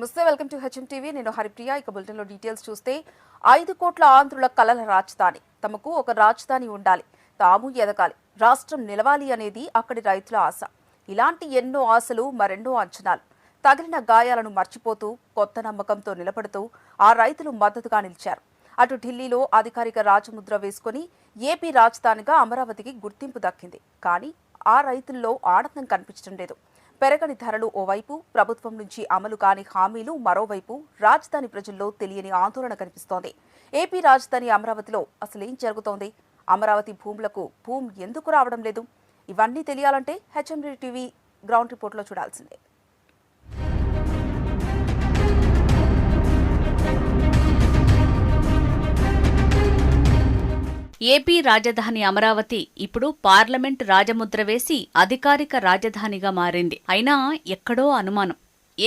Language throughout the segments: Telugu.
నమస్తే, వెల్కమ్ టు హెచ్ఎం టీవీ. నేను హరిప్రియ. ఇక బులెటిన్లో డీటెయిల్స్ చూస్తే 5 కోట్ల ఆంధ్రుల కలల రాజధాని, తమకు ఒక రాజధాని ఉండాలి, తాము ఎదగాలి, రాష్ట్రం నిలవాలి అనేది అక్కడి రైతుల ఆశ. ఇలాంటి ఎన్నో ఆశలు, మరెన్నో అంచనాలు. తగిలిన గాయాలను మర్చిపోతూ కొత్త నమ్మకంతో నిలబడుతూ ఆ రైతులు మద్దతుగా నిలిచారు. అటు ఢిల్లీలో అధికారిక రాజముద్ర వేసుకుని ఏపీ రాజధానిగా అమరావతికి గుర్తింపు దక్కింది. కానీ ఆ రైతుల్లో ఆనందం కనిపించడం లేదు. పెరగని ధరలు ఓవైపు, ప్రభుత్వం నుంచి అమలు కాని హామీలు మరోవైపు, రాజధాని ప్రజల్లో తెలియని ఆందోళన కనిపిస్తోంది. ఏపీ రాజధాని అమరావతిలో అసలేం జరుగుతోంది? అమరావతి భూములకు భూమి ఎందుకు రావడం లేదు? ఇవన్నీ తెలియాలంటే హెచ్ఎం టీవీ గ్రౌండ్ రిపోర్ట్లో చూడాల్సిందే. ఏపీ రాజధాని అమరావతి ఇప్పుడు పార్లమెంట్ రాజముద్ర వేసి అధికారిక రాజధానిగా మారింది. అయినా ఎక్కడో అనుమానం,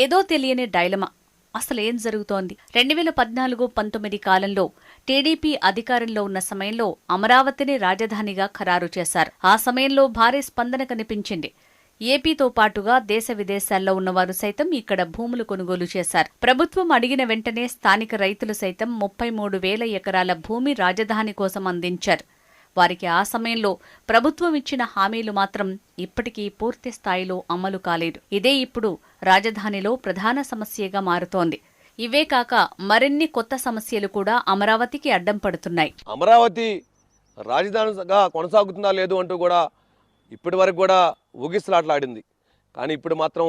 ఏదో తెలియని డైలమా. అసలేం జరుగుతోంది? 2014-19 కాలంలో టీడీపీ అధికారంలో ఉన్న సమయంలో అమరావతిని రాజధానిగా ఖరారు చేశారు. ఆ సమయంలో భారీ స్పందన కనిపించింది. ఏపీతో పాటుగా దేశ విదేశాల్లో ఉన్నవారు సైతం ఇక్కడ భూములు కొనుగోలు చేశారు. ప్రభుత్వం అడిగిన వెంటనే స్థానిక రైతులు సైతం 33,000 ఎకరాల భూమి రాజధాని కోసం అందించారు. వారికి ఆ సమయంలో ప్రభుత్వం ఇచ్చిన హామీలు మాత్రం ఇప్పటికీ పూర్తి స్థాయిలో అమలు కాలేదు. ఇదే ఇప్పుడు రాజధానిలో ప్రధాన సమస్యగా మారుతోంది. ఇవే కాక మరిన్ని కొత్త సమస్యలు కూడా అమరావతికి అడ్డం పడుతున్నాయి. అమరావతి రాజధానిగా కొనసాగుతుందా లేదు అంటూ కూడా ఇప్పటి వరకు కూడా ఊగిసలాట్లాడింది. కానీ ఇప్పుడు మాత్రం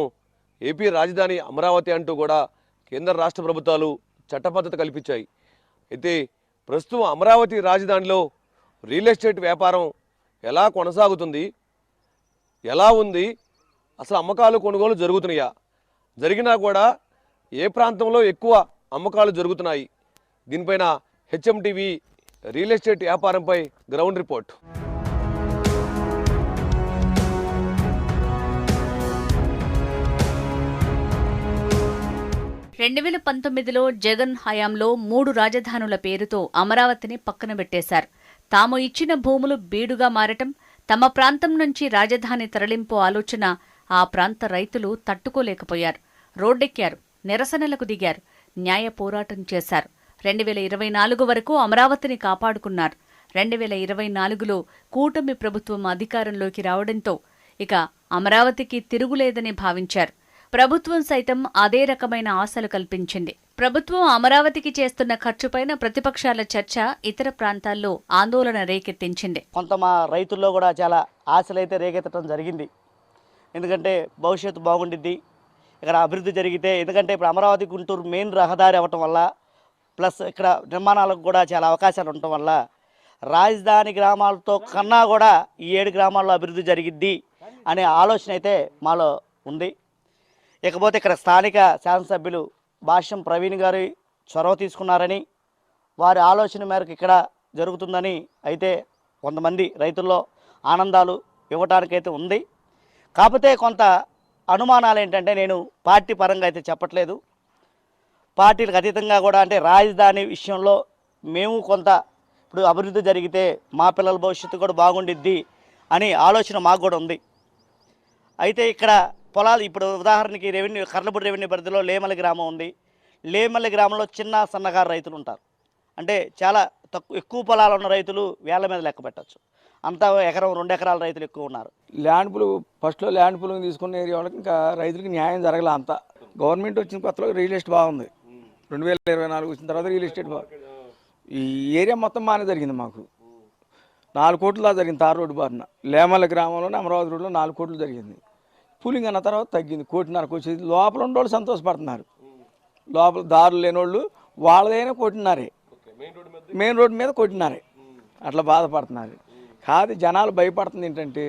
ఏపీ రాజధాని అమరావతి అంటూ కూడా కేంద్ర రాష్ట్ర ప్రభుత్వాలు చట్టబద్ధత కల్పించాయి. అయితే ప్రస్తుతం అమరావతి రాజధానిలో రియల్ ఎస్టేట్ వ్యాపారం ఎలా కొనసాగుతుంది, ఎలా ఉంది, అసలు అమ్మకాలు కొనుగోలు జరుగుతున్నాయా, జరిగినా కూడా ఏ ప్రాంతంలో ఎక్కువ అమ్మకాలు జరుగుతున్నాయి? దీనిపైన హెచ్ఎం టీవీ రియల్ ఎస్టేట్ వ్యాపారంపై గ్రౌండ్ రిపోర్ట్. 2019లో జగన్ హయాంలో 3 రాజధానుల పేరుతో అమరావతిని పక్కన పెట్టేశారు. తాము ఇచ్చిన భూములు బీడుగా మారటం, తమ ప్రాంతం నుంచి రాజధాని తరలింపు ఆలోచన ఆ ప్రాంత రైతులు తట్టుకోలేకపోయారు. రోడ్డెక్కారు, నిరసనలకు దిగారు, న్యాయ పోరాటం చేశారు. 2024 వరకు అమరావతిని కాపాడుకున్నారు. 2024లో కూటమి ప్రభుత్వం అధికారంలోకి రావడంతో ఇక అమరావతికి తిరుగులేదని భావించారు. ప్రభుత్వం సైతం అదే రకమైన ఆశలు కల్పించింది. ప్రభుత్వం అమరావతికి చేస్తున్న ఖర్చుపైన ప్రతిపక్షాల చర్చ ఇతర ప్రాంతాల్లో ఆందోళన రేకెత్తించింది. కొంత మా రైతుల్లో కూడా చాలా ఆశలైతే రేకెత్తడం జరిగింది. ఎందుకంటే భవిష్యత్తు బాగుండిద్ది, ఇక్కడ అభివృద్ధి జరిగితే. ఎందుకంటే ఇప్పుడు అమరావతి గుంటూరు మెయిన్ రహదారి అవ్వటం వల్ల, ప్లస్ ఇక్కడ నిర్మాణాలకు కూడా చాలా అవకాశాలు ఉండటం వల్ల రాజధాని గ్రామాలతో కన్నా కూడా ఈ 7 గ్రామాల్లో అభివృద్ధి జరిగిద్ది అనే ఆలోచన అయితే మాలో ఉంది. ఇకపోతే ఇక్కడ స్థానిక శాసనసభ్యులు భాష్యం ప్రవీణ్ గారు చొరవ తీసుకున్నారని, వారి ఆలోచన మేరకు ఇక్కడ జరుగుతుందని అయితే కొంతమంది రైతుల్లో ఆనందాలు ఇవ్వటానికైతే ఉంది. కాకపోతే కొంత అనుమానాలు ఏంటంటే, నేను పార్టీ పరంగా అయితే చెప్పట్లేదు, పార్టీలకు అతీతంగా కూడా, అంటే రాజధాని విషయంలో మేము కొంత ఇప్పుడు అభివృద్ధి జరిగితే మా పిల్లల భవిష్యత్తు కూడా బాగుండిద్ది అని ఆలోచన మాకు కూడా ఉంది. అయితే ఇక్కడ పొలాలు, ఇప్పుడు ఉదాహరణకి కర్లపూడి రెవెన్యూ పరిధిలో లేమల్లి గ్రామం ఉంది. లేమల్లి గ్రామంలో చిన్న సన్నకారు రైతులు ఉంటారు. అంటే చాలా ఎక్కువ పొలాలు ఉన్న రైతులు వేళ్ల మీద లెక్క పెట్టచ్చు. అంతా 1-2 ఎకరాల రైతులు ఎక్కువ ఉన్నారు. ఫస్ట్లో ల్యాండ్ పూలింగ్ తీసుకున్న ఏరియా వాళ్ళకి ఇంకా రైతులకు న్యాయం జరగల. అంతా గవర్నమెంట్ వచ్చిన కొత్తలో రియల్ ఎస్టేట్ బాగుంది. 2024 వచ్చిన తర్వాత రియల్ ఎస్టేట్ ఈ ఏరియా మొత్తం బాగానే జరిగింది. మాకు 4 కోట్ల దాకా జరిగింది. తార్ రోడ్డు బారిన లేమల్లి గ్రామంలోనే అమరావతి రోడ్లో 4 కోట్లు జరిగింది. పూలింగ్ అన్న తర్వాత తగ్గింది, 1.5 వచ్చేది. లోపల ఉండేవాళ్ళు సంతోషపడుతున్నారు, లోపల దారులు లేని వాళ్ళు వాళ్ళదైనా 1.5, మెయిన్ రోడ్డు మీద 1.5 అట్లా బాధపడుతున్నారు. కాదు, జనాలు భయపడుతుంది ఏంటంటే,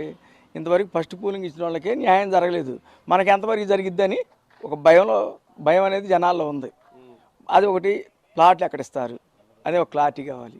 ఇంతవరకు ఫస్ట్ పూలింగ్ ఇచ్చిన వాళ్ళకే న్యాయం జరగలేదు, మనకి ఎంతవరకు జరిగిద్దని ఒక భయం అనేది జనాల్లో ఉంది. అది ఒకటి. ప్లాట్లు ఎక్కడ ఇస్తారు, అదే ఒక క్లారిటీ కావాలి.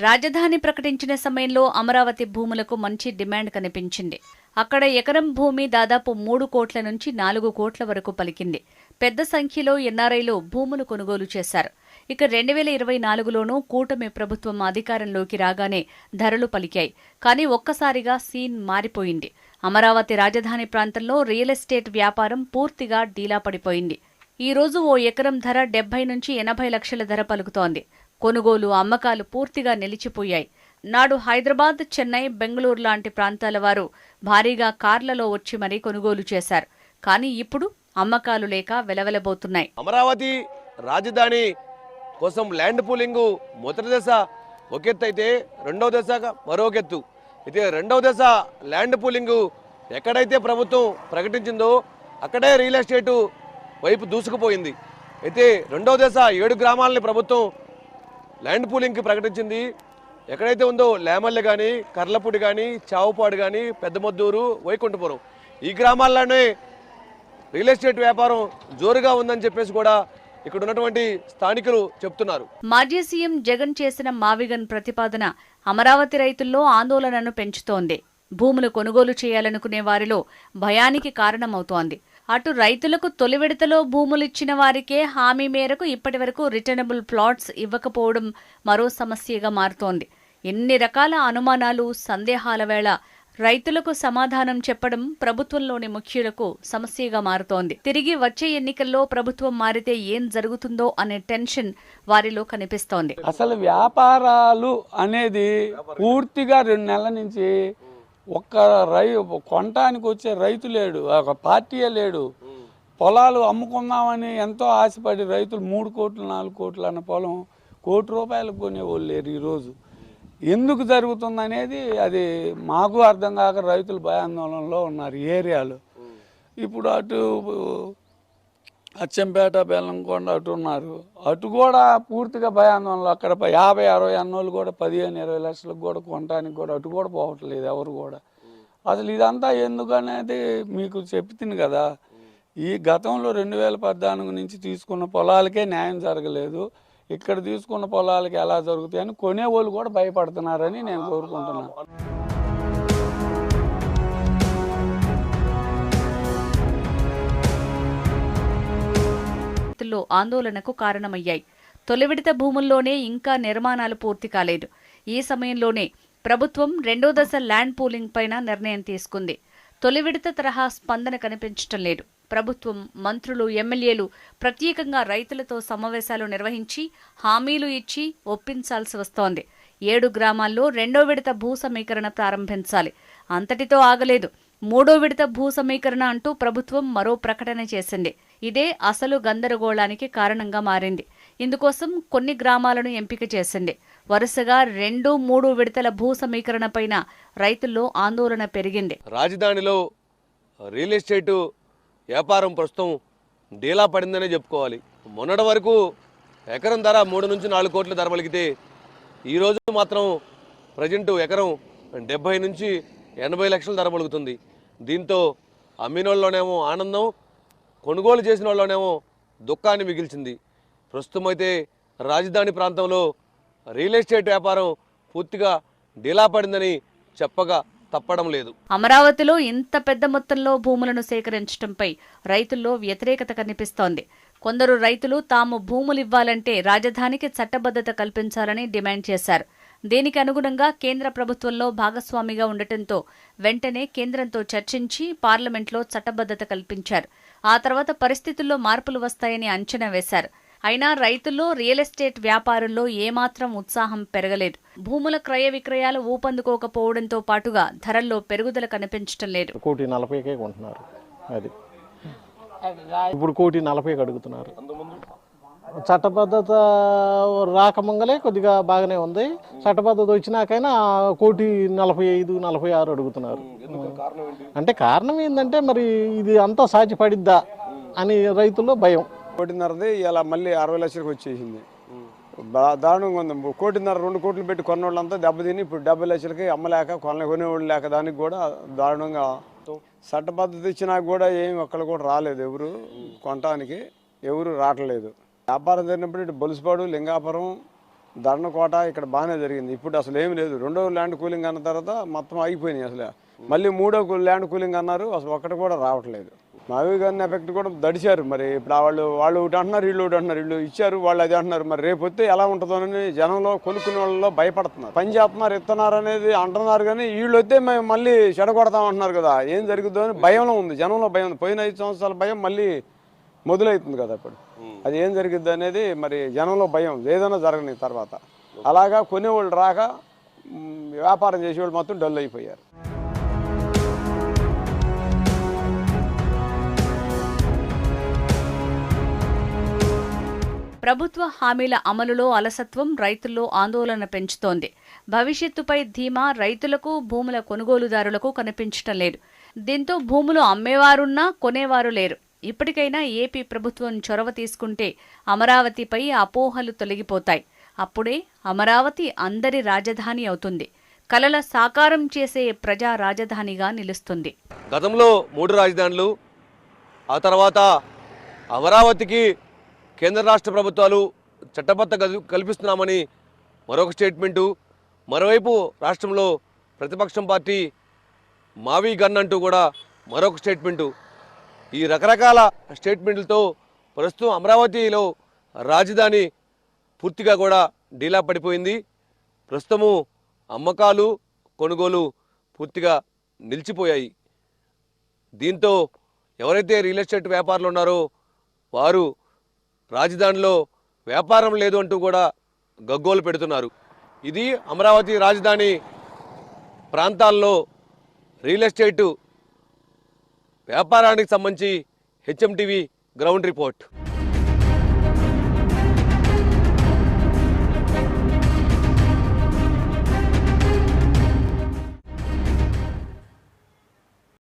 రాజధాని ప్రకటించిన సమయంలో అమరావతి భూములకు మంచి డిమాండ్ కనిపించింది. అక్కడ ఎకరం భూమి దాదాపు 3 కోట్ల నుంచి 4 కోట్ల వరకు పలికింది. పెద్ద సంఖ్యలో ఎన్ఆర్ఐలు భూములు కొనుగోలు చేశారు. ఇక 2024లోనూ కూటమి ప్రభుత్వం అధికారంలోకి రాగానే ధరలు పలికాయి. కానీ ఒక్కసారిగా సీన్ మారిపోయింది. అమరావతి రాజధాని ప్రాంతంలో రియల్ ఎస్టేట్ వ్యాపారం పూర్తిగా డీలా పడిపోయింది. ఈ రోజు ఓ ఎకరం ధర 70 నుంచి 80 లక్షల ధర పలుకుతోంది. కొనుగోలు, అమ్మకాలు పూర్తిగా నిలిచిపోయాయి. నాడు హైదరాబాద్, చెన్నై, బెంగళూరు లాంటి ప్రాంతాల వారు భారీగా కార్లలో వచ్చి మరీ కొనుగోలు చేశారు. కానీ ఇప్పుడు అమ్మకాలు లేక వెలవెలబోతున్నాయి. అమరావతి రాజధాని కోసం ల్యాండ్ పూలింగ్ మొదటి దశ ఒక ఎత్తు అయితే రెండవ దశ మరొక ఎత్తు. అయితే రెండవ దశ ల్యాండ్ పూలింగ్ ఎక్కడైతే ప్రభుత్వం ప్రకటించిందో అక్కడే రియల్ ఎస్టేటు వైపు దూసుకుపోయింది. అయితే రెండవ దశ 7 గ్రామాలని ప్రభుత్వం ల్యాండ్ పూలింగ్కి ప్రకటించింది. ఎక్కడైతే ఉందో లేమల్లె కానీ, కర్లపూడి కానీ, చావుపాడు కానీ, పెద్దమద్దూరు, వైకుంఠపురం ఈ గ్రామాల్లోనే రియల్ ఎస్టేట్ వ్యాపారం జోరుగా ఉందని చెప్పేసి కూడా ఇక్కడ ఉన్నటువంటి స్థానికులు చెప్తున్నారు. మాజీ సీఎం జగన్ చేసిన మావిగన్ ప్రతిపాదన అమరావతి రైతుల్లో ఆందోళనను పెంచుతోంది. భూములు కొనుగోలు చేయాలనుకునే వారిలో భయానికి కారణమవుతోంది. అటు రైతులకు తొలి విడతలో భూములిచ్చిన వారికే హామీ మేరకు ఇప్పటివరకు రిటర్నబుల్ ప్లాట్స్ ఇవ్వకపోవడం మరో సమస్యగా మారుతోంది. ఎన్ని రకాల అనుమానాలు, సందేహాల వేళ రైతులకు సమాధానం చెప్పడం ప్రభుత్వంలోని ముఖ్యులకు సమస్యగా మారుతోంది. తిరిగి వచ్చే ఎన్నికల్లో ప్రభుత్వం మారితే ఏం జరుగుతుందో అనే టెన్షన్ వారిలో కనిపిస్తోంది. అసలు వ్యాపారాలు అనేది పూర్తిగా 2 నెలల నుంచి ఒక్క కొనటానికి వచ్చే రైతు లేడు, ఒక పార్టీయే లేడు. పొలాలు అమ్ముకుందామని ఎంతో ఆశపడి రైతులు 3 కోట్లు 4 కోట్లు అన్న పొలం ₹1 కోటి కొనేవాళ్ళు లేరు ఈరోజు. ఎందుకు జరుగుతుందనేది అది మాకు అర్థం కాక రైతులు భయాందోళనలో ఉన్నారు ఈ ఏరియాలో. ఇప్పుడు అటు అచ్చంపేట, బెల్లంకొండ అటు ఉన్నారు, అటు కూడా పూర్తిగా భయాందోళనలు. అక్కడ 50-60 అన్నోళ్ళు కూడా 15-20 లక్షలకు కూడా కొనడానికి కూడా అటు కూడా పోవట్లేదు ఎవరు కూడా. అసలు ఇదంతా ఎందుకనేది మీకు చెప్తుంది కదా. ఈ గతంలో 2014 నుంచి తీసుకున్న పొలాలకే న్యాయం జరగలేదు, ఇక్కడ తీసుకున్న పొలాలకి ఎలా జరుగుతాయని కొనేవాళ్ళు కూడా భయపడుతున్నారని నేను కోరుకుంటున్నాను. ఆందోళనకు కారణమయ్యాయి. తొలి విడత భూముల్లోనే ఇంకా నిర్మాణాలు పూర్తి కాలేదు. ఈ సమయంలోనే ప్రభుత్వం రెండో దశ ల్యాండ్ పూలింగ్ పైన నిర్ణయం తీసుకుంది. తొలి విడత తరహా స్పందన కనిపించటం లేదు. ప్రభుత్వం, మంత్రులు, ఎమ్మెల్యేలు ప్రత్యేకంగా రైతులతో సమావేశాలు నిర్వహించి హామీలు ఇచ్చి ఒప్పించాల్సి వస్తోంది. 7 గ్రామాల్లో రెండో విడత భూ సమీకరణ ప్రారంభించాలి. అంతటితో ఆగలేదు. 3వ విడత భూ సమీకరణ అంటూ ప్రభుత్వం మరో ప్రకటన చేసింది. ఇదే అసలు గందరగోళానికి కారణంగా మారింది. ఇందుకోసం కొన్ని గ్రామాలను ఎంపిక చేసింది. వరుసగా 2, 3 విడతల భూ సమీకరణ పైన రైతుల్లో ఆందోళన పెరిగింది. రాజధానిలో రియల్ ఎస్టేటు వ్యాపారం ప్రస్తుతం డీలా పడిందనే చెప్పుకోవాలి. మొన్నటి వరకు ఎకరం ధర 3 నుంచి 4 కోట్ల ధర పలికితే ఈరోజు మాత్రం ప్రజెంట్ ఎకరం 70 నుంచి 80 లక్షల ధర పలుకుతుంది. దీంతో అమ్మినోళ్ళలోనేమో ఆనందం, కొనుగోలు చేసిన వాళ్ళలోనేమో దుఃఖాన్ని మిగిల్చింది. ప్రస్తుతం అయితే రాజధాని ప్రాంతంలో రియల్ ఎస్టేట్ వ్యాపారం పూర్తిగా డీలా పడిందని చెప్పగా తప్పడం లేదు. అమరావతిలో ఇంత పెద్ద మొత్తంలో భూములను సేకరించడంపై రైతుల్లో వ్యతిరేకత కనిపిస్తోంది. కొందరు రైతులు తాము భూములివ్వాలంటే రాజధానికి చట్టబద్ధత కల్పించాలని డిమాండ్ చేశారు. దీనికి అనుగుణంగా కేంద్ర ప్రభుత్వంలో భాగస్వామిగా ఉండటంతో వెంటనే కేంద్రంతో చర్చించి పార్లమెంట్లో చట్టబద్ధత కల్పించారు. ఆ తర్వాత పరిస్థితుల్లో మార్పులు వస్తాయని అంచనా వేశారు. అయినా రైతుల్లో రియల్ ఎస్టేట్ వ్యాపారంలో ఏమాత్రం ఉత్సాహం పెరగలేదు. భూముల క్రయ విక్రయాలు ఊపందుకోకపోవడంతో పాటుగా ధరల్లో పెరుగుదల కనిపించడం లేదు. 1,40,000కే కొంటున్నారు. అది ఇప్పుడు 1,40,000 అడుగుతున్నారు. చట్టబద్ధత రాకమంగలే కొద్దిగా బాగానే ఉంది. చట్టబద్ధత వచ్చినాకైనా 1,45,000, 46 అడుగుతున్నారు. అంటే కారణం ఏంటంటే మరి ఇది అంతా సాధ్యపడిద్దా అని రైతుల్లో భయం. 1.5 ఇలా మళ్ళీ 60 లక్షలకు వచ్చేసింది. దారుణంగా ఉంది. 1.5, 2 కోట్లు పెట్టి కొన్నోళ్ళంతా దెబ్బతిని ఇప్పుడు 70 లక్షలకి అమ్మలేక కొనేవాళ్ళు లేక దానికి కూడా దారుణంగా. చట్టబద్ధత ఇచ్చినా కూడా ఏమి ఒక్కళ్ళు కూడా రాలేదు. ఎవరు కొనటానికి ఎవరు రావట్లేదు. వ్యాపారం జరిగినప్పుడు ఇటు బొలుసుపాడు, లింగాపురం, ధర్నకోట ఇక్కడ బాగానే జరిగింది. ఇప్పుడు అసలు ఏమి లేదు. 2వ ల్యాండ్ కూలింగ్ అన్న తర్వాత మొత్తం అయిపోయినాయి. అసలు మళ్ళీ 3వ ల్యాండ్ కూలింగ్ అన్నారు, అసలు ఒక్కటి కూడా రావట్లేదు. మావి గారిని ఎఫెక్ట్ కూడా దడిచారు. మరి ఇప్పుడు వాళ్ళు ఒకటి అంటున్నారు, వీళ్ళు ఒకటి అంటున్నారు. వీళ్ళు ఇచ్చారు, వాళ్ళు అది అంటున్నారు. మరి రేపు వస్తే ఎలా ఉంటుందోనని జనంలో కొనుక్కునే వాళ్ళలో భయపడుతున్నారు. పని చేస్తున్నారు, ఇస్తున్నారు అనేది అంటున్నారు, కానీ వీళ్ళు వస్తే మేము మళ్ళీ చెడగొడతాం అంటున్నారు కదా. ఏం జరుగుతుందో అని భయంలో ఉంది, జనంలో భయం ఉంది. పోయిన 5 సంవత్సరాల భయం మళ్ళీ మొదలవుతుంది కదా. ఇప్పుడు అది ఏం జరిగిద్ది అనేది మరి జనంలో భయం, ఏదైనా జరగని తర్వాత. అలాగా కొనేవాళ్ళు రాక వ్యాపారం చేసేవాళ్ళు మొత్తం డల్ అయిపోయారు. ప్రభుత్వ హామీల అమలులో అలసత్వం రైతుల్లో ఆందోళన పెంచుతోంది. భవిష్యత్తుపై ధీమా రైతులకు, భూముల కొనుగోలుదారులకు కనిపించటం లేదు. దీంతో భూములు అమ్మేవారున్నా కొనేవారు లేరు. ఇప్పటికైనా ఏపీ ప్రభుత్వం చొరవ తీసుకుంటే అమరావతిపై అపోహలు తొలగిపోతాయి. అప్పుడే అమరావతి అందరి రాజధాని అవుతుంది. కలల సాకారం చేసే ప్రజా రాజధానిగా నిలుస్తుంది. గతంలో 3 రాజధానులు, ఆ తర్వాత అమరావతికి కేంద్ర రాష్ట్ర ప్రభుత్వాలు చట్టబద్ధ కల్పిస్తున్నామని మరొక స్టేట్మెంటు, మరోవైపు రాష్ట్రంలో ప్రతిపక్షం పార్టీ మావి గన్ అంటూ కూడా మరొక స్టేట్మెంటు. ఈ రకరకాల స్టేట్మెంట్లతో ప్రస్తుతం అమరావతిలో రాజధాని పూర్తిగా కూడా డీలా పడిపోయింది. ప్రస్తుతము అమ్మకాలు, కొనుగోలు పూర్తిగా నిలిచిపోయాయి. దీంతో ఎవరైతే రియల్ ఎస్టేట్ వ్యాపారులు ఉన్నారో వారు రాజధానిలో వ్యాపారం లేదు అంటూ కూడా గగ్గోలు పెడుతున్నారు. ఇది అమరావతి రాజధాని ప్రాంతాల్లో రియల్ ఎస్టేటు వ్యాపారానికి సంబంధించి హెచ్ఎం టీవీ గ్రౌండ్ రిపోర్ట్.